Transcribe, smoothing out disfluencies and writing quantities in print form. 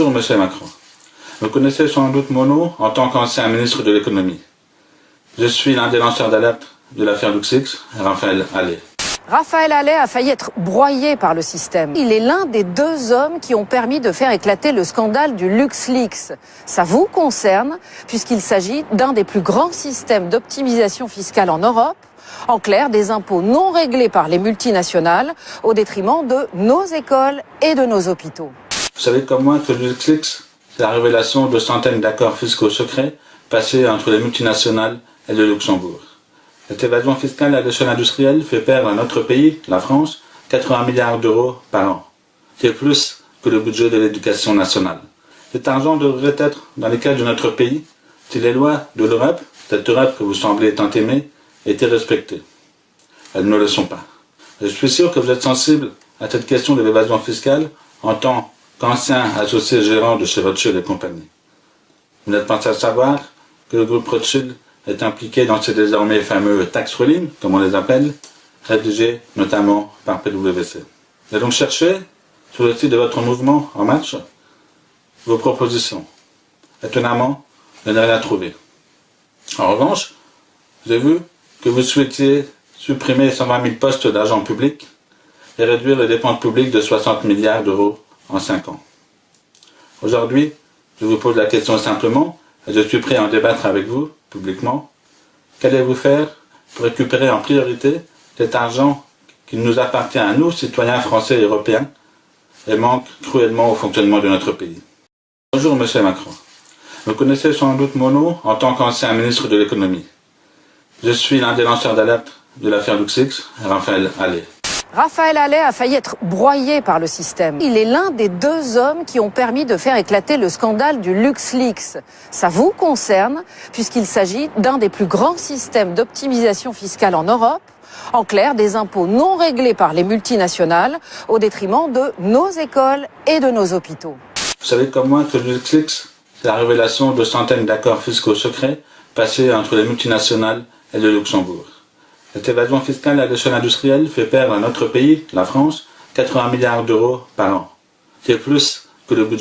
Bonjour Monsieur Macron. Vous connaissez sans doute mon nom en tant qu'ancien ministre de l'économie. Je suis l'un des lanceurs d'alerte de l'affaire LuxLeaks, Raphaël Halet. Raphaël Halet a failli être broyé par le système. Il est l'un des deux hommes qui ont permis de faire éclater le scandale du LuxLeaks. Ça vous concerne, puisqu'il s'agit d'un des plus grands systèmes d'optimisation fiscale en Europe. En clair, des impôts non réglés par les multinationales au détriment de nos écoles et de nos hôpitaux. Vous savez comme moi que LuxLeaks, c'est la révélation de centaines d'accords fiscaux secrets passés entre les multinationales et le Luxembourg. Cette évasion fiscale à l'échelle industrielle fait perdre à notre pays, la France, 80 milliards d'euros par an. C'est plus que le budget de l'éducation nationale. Cet argent devrait être dans les caisses de notre pays si les lois de l'Europe, cette Europe que vous semblez tant aimer, étaient respectées. Elles ne le sont pas. Je suis sûr que vous êtes sensible à cette question de l'évasion fiscale en tant qu'ancien associé gérant de chez Rothschild et compagnie. Vous n'êtes pas sans savoir que le groupe Rothschild est impliqué dans ces désormais fameux tax rulings, comme on les appelle, rédigés notamment par PwC. J'ai donc cherché, sur le site de votre mouvement En Marche, vos propositions. Étonnamment, je n'ai rien trouvé. En revanche, j'ai vu que vous souhaitiez supprimer 120 000 postes d'agents publics et réduire les dépenses publiques de 60 milliards d'euros en 5 ans. Aujourd'hui, je vous pose la question simplement, et je suis prêt à en débattre avec vous, publiquement. Qu'allez-vous faire pour récupérer en priorité cet argent qui nous appartient à nous, citoyens français et européens, et manque cruellement au fonctionnement de notre pays? Bonjour Monsieur Macron. Vous connaissez sans doute mon nom en tant qu'ancien ministre de l'économie. Je suis l'un des lanceurs d'alerte de l'affaire LuxLeaks, Raphaël Halet. Raphaël Halet a failli être broyé par le système. Il est l'un des deux hommes qui ont permis de faire éclater le scandale du LuxLeaks. Ça vous concerne, puisqu'il s'agit d'un des plus grands systèmes d'optimisation fiscale en Europe. En clair, des impôts non réglés par les multinationales au détriment de nos écoles et de nos hôpitaux. Vous savez comme moi que LuxLeaks, c'est la révélation de centaines d'accords fiscaux secrets passés entre les multinationales et le Luxembourg. Cette évasion fiscale à l'échelle industrielle fait perdre à notre pays, la France, 80 milliards d'euros par an. C'est plus que le budget